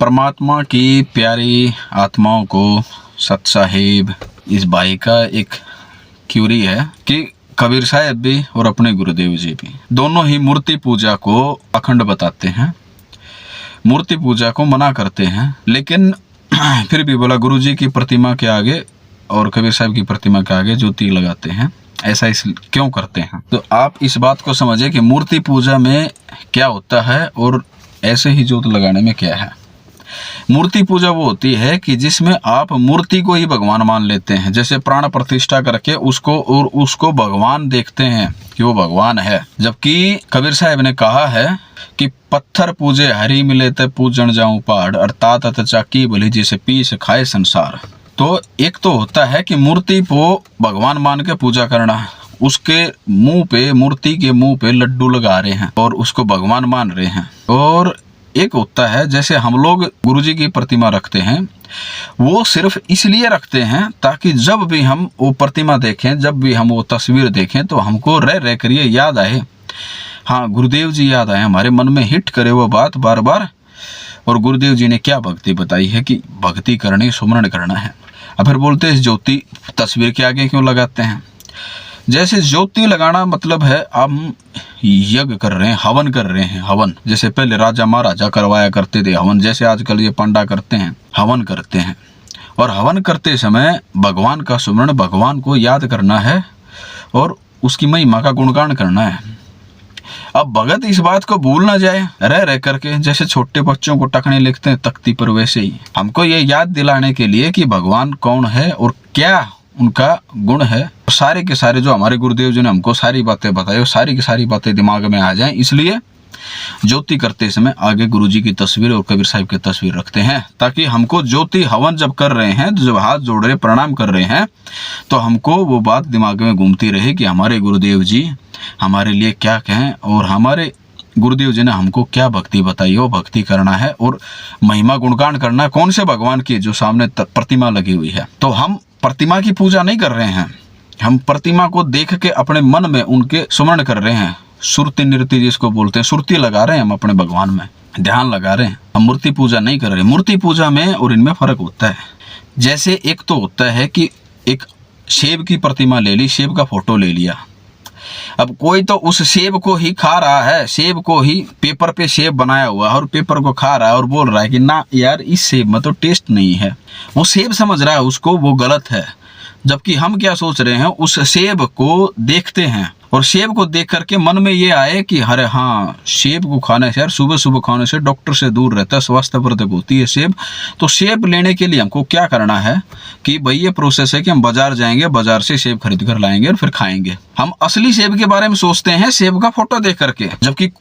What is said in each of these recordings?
परमात्मा की प्यारी आत्माओं को सत साहिब इस भाई का एक क्यूरी है कि कबीर साहब भी और अपने गुरुदेव जी भी दोनों ही मूर्ति पूजा को अखंड बताते हैं, मूर्ति पूजा को मना करते हैं, लेकिन फिर भी बोला गुरु जी की प्रतिमा के आगे और कबीर साहब की प्रतिमा के आगे ज्योति लगाते हैं। ऐसा इस क्यों करते हैं? तो आप इस बात को समझे कि मूर्ति पूजा में क्या होता है और ऐसे ही ज्योत लगाने में क्या है। मूर्ति पूजा वो होती है कि जिसमें आप मूर्ति को ही भगवान मान लेते हैं, जैसे प्राण प्रतिष्ठा करके उसको भगवान देखते हैं कि वो भगवान है। जबकि कबीर साहब ने कहा है कि पत्थर पूजे हरि मिले ते पूजन जाऊं पहाड़, अर्थात चाकी भली जिसे पीस खाए संसार। तो एक तो होता है कि मूर्ति को भगवान मान के पूजा करना, उसके मुंह पे, मूर्ति के मुंह पे लड्डू लगा रहे हैं और उसको भगवान मान रहे हैं। और एक होता है जैसे हम लोग गुरुजी की प्रतिमा रखते हैं, वो सिर्फ इसलिए रखते हैं ताकि जब भी हम वो प्रतिमा देखें, जब भी हम वो तस्वीर देखें तो हमको रह कर ये याद आए, हाँ गुरुदेव जी याद आए, हमारे मन में हिट करे वो बात बार बार। और गुरुदेव जी ने क्या भक्ति बताई है कि भक्ति करनी, सुमरण करना है। अब फिर बोलते हैं ज्योति तस्वीर के आगे क्यों लगाते हैं? जैसे ज्योति लगाना मतलब है हम यज्ञ कर रहे हैं, हवन कर रहे हैं। हवन जैसे पहले राजा महाराजा करवाया करते थे हवन, जैसे आजकल ये पंडा करते हैं, हवन करते हैं। और हवन करते समय भगवान का सुमरण, भगवान को याद करना है और उसकी महिमा का गुणगान करना है। अब भगत इस बात को भूल ना जाए रह करके, जैसे छोटे बच्चों को टकने लिखते हैं तख्ती पर, वैसे ही हमको ये याद दिलाने के लिए कि भगवान कौन है और क्या उनका गुण है। सारे के सारे जो हमारे गुरुदेव जी ने हमको सारी बातें बताई, वो सारी की सारी बातें दिमाग में आ जाएं, इसलिए ज्योति करते समय आगे गुरुजी की तस्वीर और कबीर साहब की तस्वीर रखते हैं, ताकि हमको ज्योति हवन जब कर रहे हैं, तो जब हाथ जोड़ रहे प्रणाम कर रहे हैं, तो हमको वो बात दिमाग में घूमती रहे कि हमारे गुरुदेव जी हमारे लिए क्या कहें और हमारे गुरुदेव जी ने हमको क्या भक्ति बताई, वो भक्ति करना है और महिमा गुणगान करना है। कौन से भगवान की? जो सामने प्रतिमा लगी हुई है। तो हम प्रतिमा की पूजा नहीं कर रहे हैं, हम प्रतिमा को देख के अपने मन में उनके सुमरण कर रहे हैं। सुरती नृत्य जिसको बोलते हैं, सुरती लगा रहे हैं हम अपने भगवान में, ध्यान लगा रहे हैं। हम मूर्ति पूजा नहीं कर रहे। मूर्ति पूजा में और इनमें फर्क होता है। जैसे एक तो होता है कि एक सेब की प्रतिमा ले ली, सेब का फोटो ले लिया, अब कोई तो उस सेब को ही खा रहा है, सेब को ही पेपर पे सेब बनाया हुआ है और पेपर को खा रहा है और बोल रहा है कि ना यार इस सेब में तो टेस्ट नहीं है। वो सेब समझ रहा है उसको, वो गलत है। जबकि हम क्या सोच रहे हैं, उस सेब को देखते हैं और सेब को देख करके मन में ये आए कि अरे हाँ, सेब को खाने से यार, सुबह सुबह खाने से डॉक्टर से दूर रहता है, स्वास्थ्यवर्धक होती है सेब। तो सेब लेने के लिए हमको क्या करना है कि भाई ये प्रोसेस है कि हम बाजार जाएंगे, बाजार से सेब खरीद कर लाएंगे और फिर खाएंगे। हम असली सेब के बारे में सोचते हैं सेब का फोटो देख करके। जबकि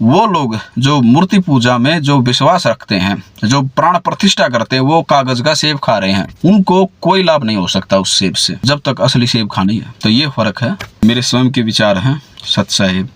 वो लोग जो मूर्ति पूजा में जो विश्वास रखते हैं, जो प्राण प्रतिष्ठा करते हैं, वो कागज का सेब खा रहे हैं, उनको कोई लाभ नहीं हो सकता उस सेब से जब तक असली सेब खानी है। तो ये फर्क है, मेरे स्वयं के विचार हैं। सत साहिब।